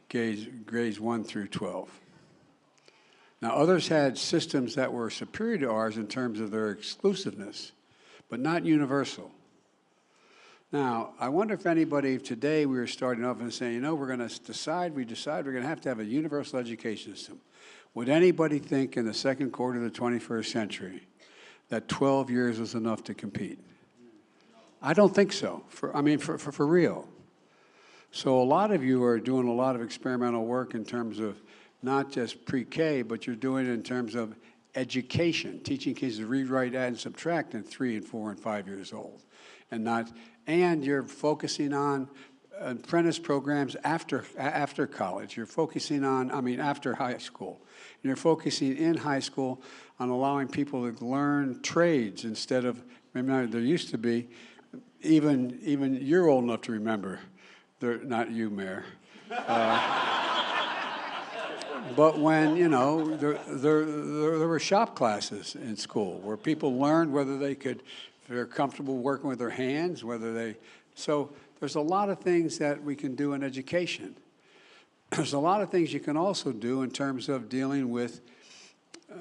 grades 1 through 12. Now, others had systems that were superior to ours in terms of their exclusiveness, but not universal. Now, I wonder if anybody, if today we were starting off and saying, you know, we're going to decide we're going to have a universal education system. Would anybody think in the second quarter of the 21st century that 12 years was enough to compete? I don't think so, for real. So a lot of you are doing a lot of experimental work in terms of not just pre-K, but you're doing it in terms of education, teaching kids to read, write, add, and subtract in 3 and 4 and 5 years old. And you're focusing on apprentice programs after college. You're focusing on, after high school. And you're focusing in high school on allowing people to learn trades instead of, remember, there used to be, even you're old enough to remember, not you, Mayor. But when, you know, there were shop classes in school where people learned whether they're comfortable working with their hands, so there's a lot of things that we can do in education. There's a lot of things you can also do in terms of dealing with,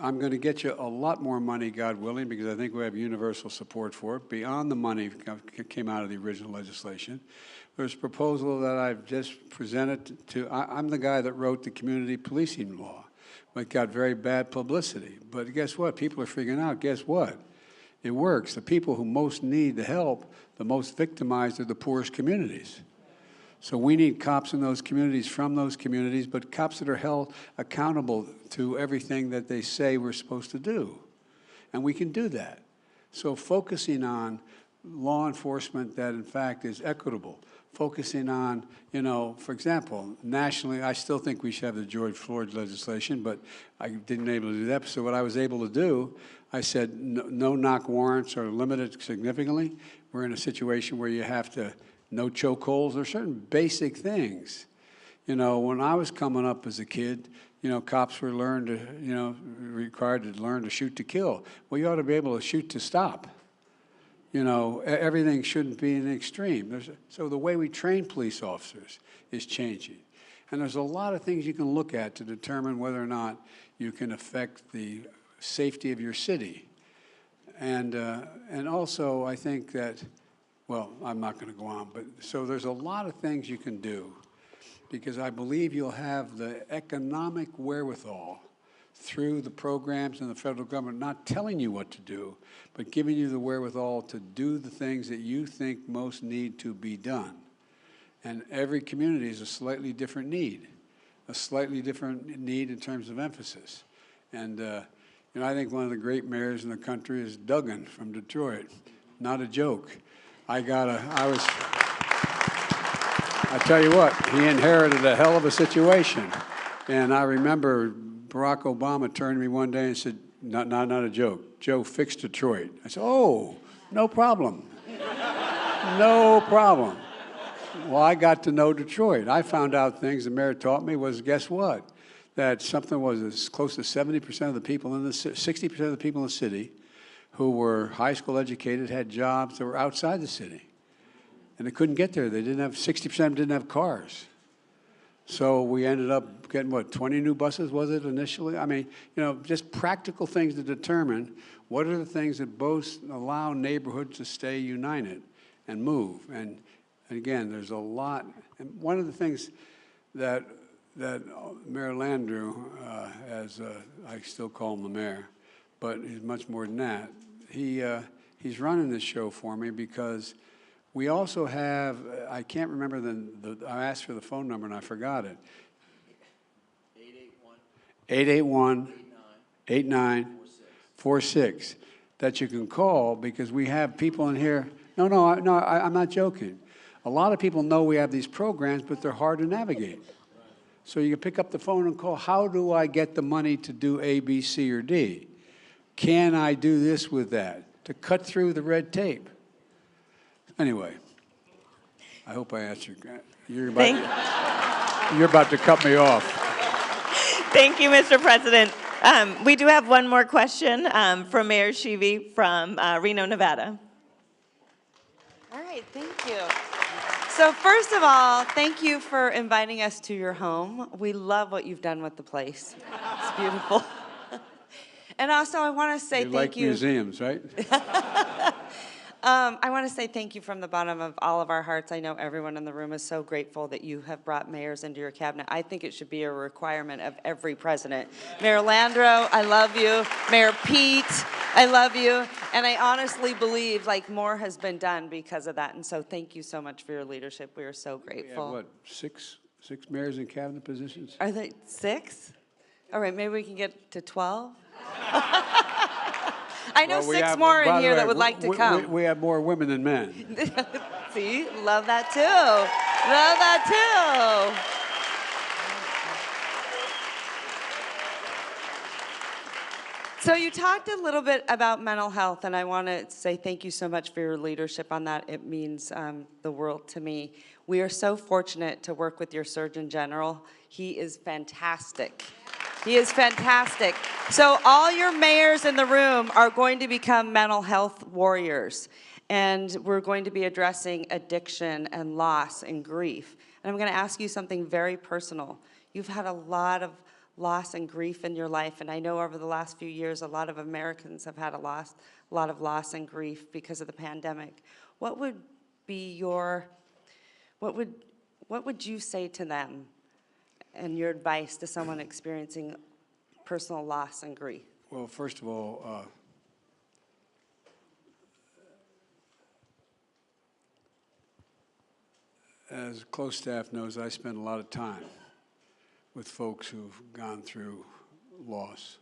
I'm going to get you a lot more money, God willing, because I think we have universal support for it, beyond the money that came out of the original legislation. There's a proposal that I've just presented to, I'm the guy that wrote the community policing law. It got very bad publicity. But guess what? People are figuring out, guess what? It works. The people who most need the help, the most victimized, are the poorest communities. So we need cops in those communities, from those communities, but cops that are held accountable to everything that they say we're supposed to do. And we can do that. So focusing on law enforcement that, in fact, is equitable, focusing on, you know, for example, nationally, I still think we should have the George Floyd legislation, but I didn't able to do that. So what I was able to do, I said no knock warrants are limited significantly. We're in a situation where you have to, no chokeholds. There are certain basic things. You know, when I was coming up as a kid, you know, cops were required to learn to shoot to kill. Well, you ought to be able to shoot to stop. You know, everything shouldn't be an extreme. So the way we train police officers is changing. And there's a lot of things you can look at to determine whether or not you can affect the safety of your city. And also, I think that, well, I'm not going to go on, but so there's a lot of things you can do, because I believe you'll have the economic wherewithal through the programs in the federal government, not telling you what to do, but giving you the wherewithal to do the things that you think most need to be done. And every community is a slightly different need in terms of emphasis. And you know, I think one of the great mayors in the country is Duggan from Detroit. Not a joke. I tell you what, he inherited a hell of a situation. And I remember Barack Obama turned to me one day and said, not a joke, Joe, fix Detroit. I said, oh, no problem. No problem. Well, I got to know Detroit. I found out things the mayor taught me was, guess what? That something was as close to 70% of the people in the 60% of the people in the city who were high school educated had jobs that were outside the city. And they couldn't get there. They didn't have, 60% of them didn't have cars. So we ended up getting, what, 20 new buses, was it, initially? I mean, you know, just practical things to determine what are the things that both allow neighborhoods to stay united and move. And again, there's a lot. And one of the things that Mayor Landrieu, I still call him the mayor, but he's much more than that. He's running this show for me because we also have, I can't remember I asked for the phone number and I forgot it. 881-8946 that you can call, because we have people in here. No, I'm not joking. A lot of people know we have these programs, but they're hard to navigate. So you can pick up the phone and call, how do I get the money to do A, B, C, or D? Can I do this with that? To cut through the red tape. Anyway, I hope I answered. You're about to cut me off. Thank you, Mr. President. We do have one more question from Mayor Shivi from Reno, Nevada. All right, thank you. So first of all, thank you for inviting us to your home. We love what you've done with the place. It's beautiful. And also, I want to say You thank like you. museums, right? I want to say thank you from the bottom of all of our hearts. I know everyone in the room is so grateful that you have brought mayors into your cabinet. I think it should be a requirement of every president. Mayor Landrieu, I love you. Mayor Pete, I love you. And I honestly believe like more has been done because of that. And so thank you so much for your leadership. We are so We have, grateful. what, six mayors in cabinet positions? Are they 6? All right, maybe we can get to 12? I know Well, we 6 have- more in by the here way, that would like to come. We have more women than men. See, love that too. Love that too. So you talked a little bit about mental health, and I want to say thank you so much for your leadership on that. It means the world to me. We are so fortunate to work with your Surgeon General. He is fantastic. He is fantastic. So all your mayors in the room are going to become mental health warriors. And we're going to be addressing addiction and loss and grief. And I'm going to ask you something very personal. You've had a lot of loss and grief in your life. And I know over the last few years, a lot of Americans have had a lot of loss and grief because of the pandemic. What would be what would you say to them and your advice to someone experiencing personal loss and grief? Well, first of all, as close staff knows, I spend a lot of time with folks who've gone through loss,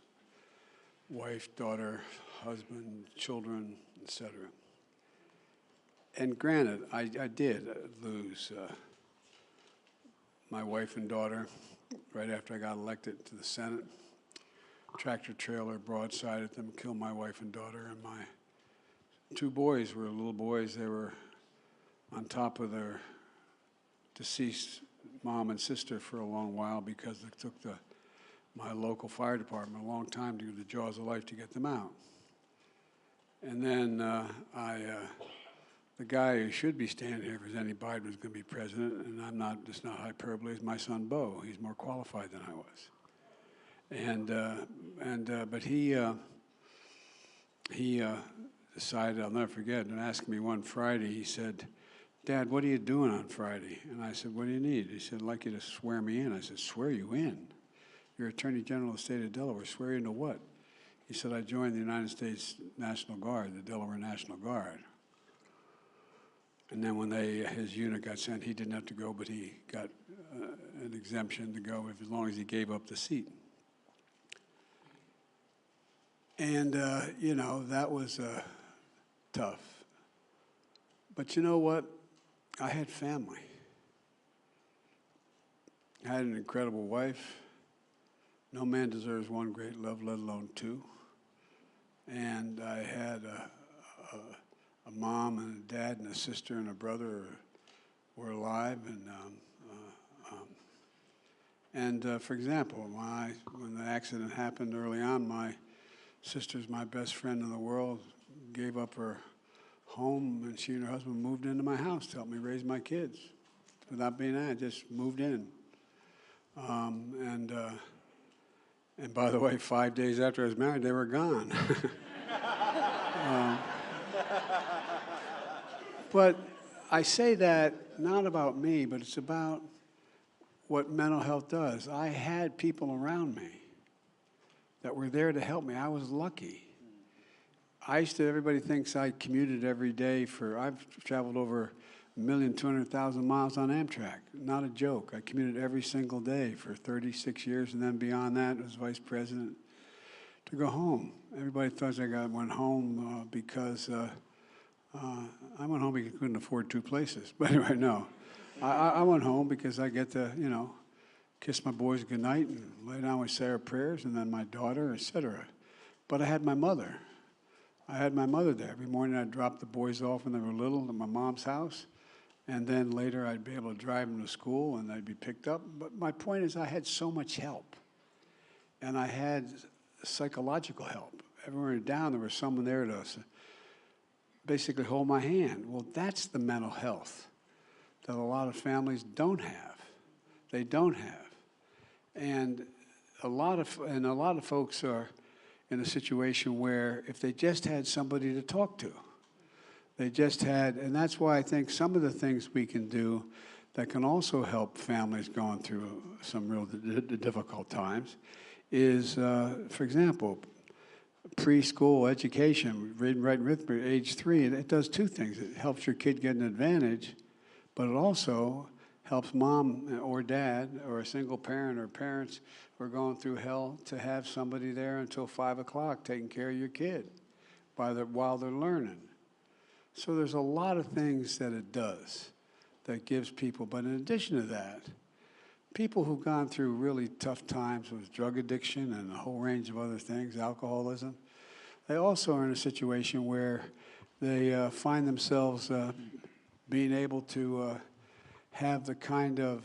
wife, daughter, husband, children, etc. And granted, I did lose my wife and daughter right after I got elected to the Senate. Tractor trailer broadsided them, killed my wife and daughter, and my 2 boys were little boys. They were on top of their deceased mom and sister for a long while because it took my local fire department a long time to do the jaws of life to get them out. And then the guy who should be standing here if Andy Biden was going to be president, and I'm not, it's not hyperbole, is my son Bo. He's more qualified than I was. But he decided, I'll never forget, and asked me one Friday, he said, "Dad, what are you doing on Friday?" And I said, "What do you need?" He said, "I'd like you to swear me in." I said, "Swear you in? You're Attorney General of the state of Delaware. Swear you into what?" He said, "I joined the United States National Guard, the Delaware National Guard." And then when his unit got sent, he didn't have to go, but he got an exemption to go as long as he gave up the seat. And, you know, that was tough. But you know what? I had family. I had an incredible wife. No man deserves one great love, let alone 2. And I had a mom and a dad and a sister and a brother were alive. And for example, when the accident happened early on, my sister's my best friend in the world, gave up her home, and she and her husband moved into my house to help me raise my kids. Without being asked, just moved in. And by the way, 5 days after I was married, they were gone. But I say that not about me, but it's about what mental health does. I had people around me that were there to help me. I was lucky. Everybody thinks I commuted every day I've traveled over 1,200,000 miles on Amtrak. Not a joke. I commuted every single day for 36 years, and then beyond that, as vice president, to go home. Everybody thought I went home because I went home because I couldn't afford 2 places. But anyway, no. I went home because I get to, you know, kiss my boys goodnight and lay down with Sarah prayers, and then my daughter, etc. But I had my mother. I had my mother there. Every morning I'd drop the boys off when they were little at my mom's house, and then later I'd be able to drive them to school and they'd be picked up. But my point is I had so much help, and I had psychological help. Everywhere down, there was someone there to basically hold my hand. Well, that's the mental health that a lot of families don't have. They don't have. And a lot of folks are in a situation where if they just had somebody to talk to, and that's why I think some of the things we can do that can also help families going through some real difficult times is, for example, preschool education, reading, writing, arithmetic, age 3. It does two things. It helps your kid get an advantage, but it also helps mom or dad or a single parent or parents who are going through hell to have somebody there until 5 o'clock taking care of your kid while they're learning. So there's a lot of things that it does that gives people. But in addition to that, people who've gone through really tough times with drug addiction and a whole range of other things, alcoholism, they also are in a situation where they find themselves being able to have the kind of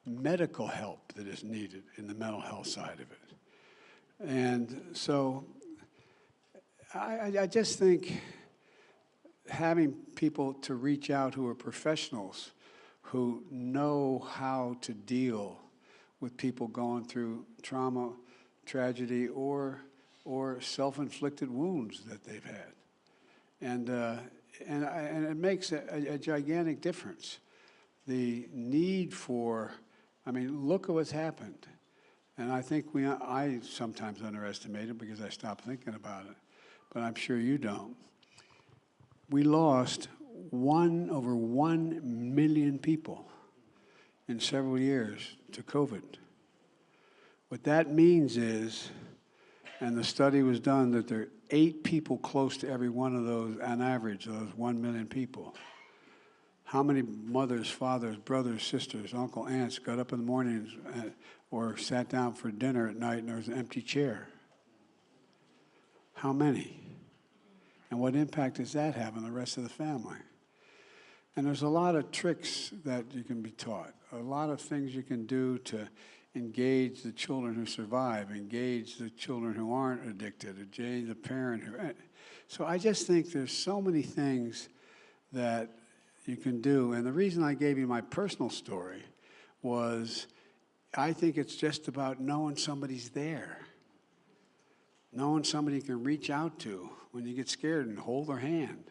medical help that is needed in the mental health side of it. And so I just think having people to reach out who are professionals, who know how to deal with people going through trauma, tragedy, or self-inflicted wounds that they've had. And it makes a gigantic difference. The need for, I mean, look at what's happened. And I think I sometimes underestimate it because I stopped thinking about it, but I'm sure you don't. We lost over 1 million people in several years to COVID. What that means is, and the study was done, that there are 8 people close to every one of those, on average, those 1 million people. How many mothers, fathers, brothers, sisters, uncle, aunts got up in the morning or sat down for dinner at night and there was an empty chair? How many? And what impact does that have on the rest of the family? And there's a lot of tricks that you can be taught, a lot of things you can do to engage the children who survive, engage the children who aren't addicted, engage the parent who. So I just think there's so many things that you can do. And the reason I gave you my personal story was I think it's just about knowing somebody's there, knowing somebody you can reach out to when you get scared and hold their hand.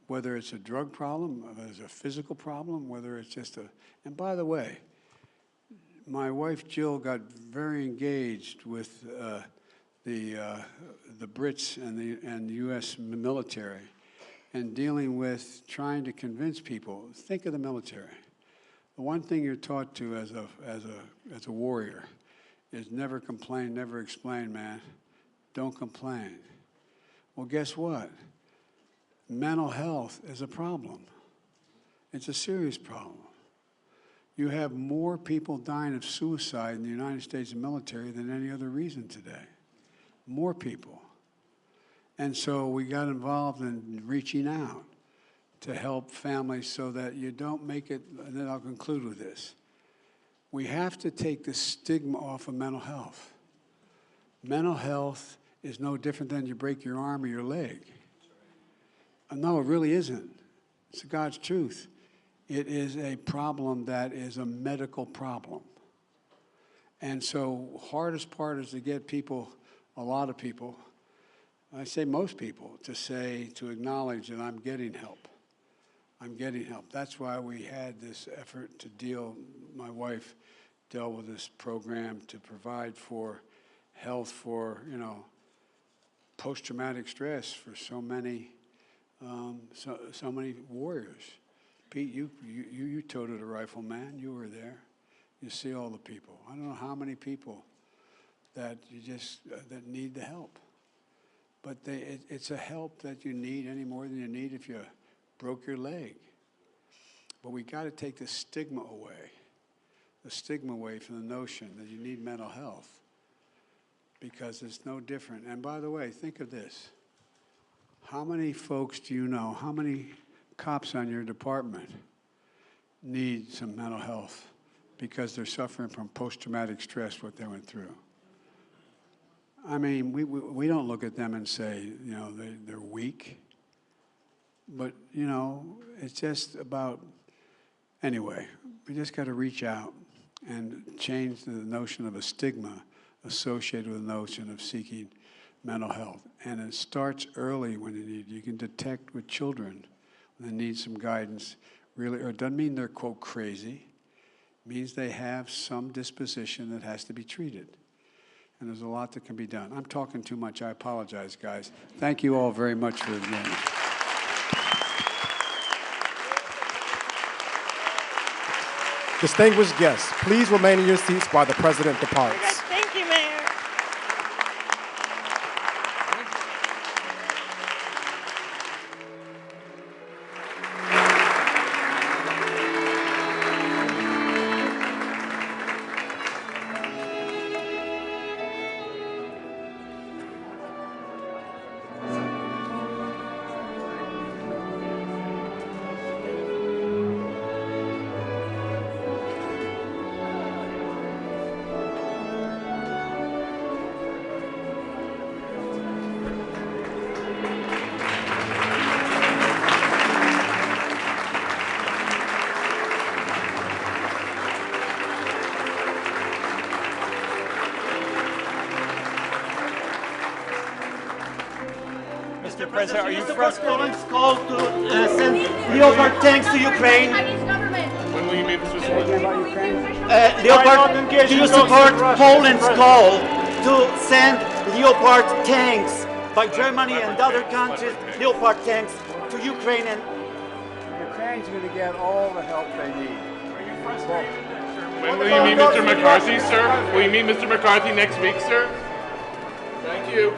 Whether it's a drug problem, whether it's a physical problem, whether it's just and by the way, my wife Jill got very engaged with the Brits and the U.S. military and dealing with trying to convince people. Think of the military. The one thing you're taught to as a warrior is never complain, never explain, man. Don't complain. Well, guess what? Mental health is a problem. It's a serious problem. You have more people dying of suicide in the United States military than any other reason today. More people. And so we got involved in reaching out to help families so that you don't make it, and then I'll conclude with this. We have to take the stigma off of mental health. Mental health is no different than you break your arm or your leg. No, it really isn't. It's God's truth. It is a problem that is a medical problem. And so hardest part is to get people, a lot of people, I say most people, to acknowledge that I'm getting help. I'm getting help. That's why we had this effort to my wife dealt with this program to provide for health for, post-traumatic stress for so many warriors. Pete, you toted a rifle, man. You were there. You see all the people. I don't know how many people that that need the help. But it's a help that you need any more than you need if you broke your leg. But we got to take the stigma away from the notion that you need mental health, because it's no different. And by the way, think of this. How many folks do you know, how many cops on your department need some mental health because they're suffering from post-traumatic stress, what they went through? I mean, we don't look at them and say, you know, they're weak. But, you know, it's just about, anyway, we just got to reach out and change the notion of a stigma associated with the notion of seeking mental health. And it starts early when you can detect with children when they need some guidance, really, or it doesn't mean they're, quote, crazy. It means they have some disposition that has to be treated. And there's a lot that can be done. I'm talking too much. I apologize, guys. Thank you all very much for joining. Distinguished guests, please remain in your seats while the President departs. Thank you, Mayor. Mr. President, are you support Poland's call to send Leopard tanks to Ukraine? When will you meet Mr. Suarez? Leopard, do you support Poland's call to send Leopard tanks by Germany and other countries, Leopard tanks to Ukraine? And Ukraine's going to get all the help they need. When will you meet Mr. McCarthy, sir? Will you meet Mr. McCarthy next week, sir? Thank you.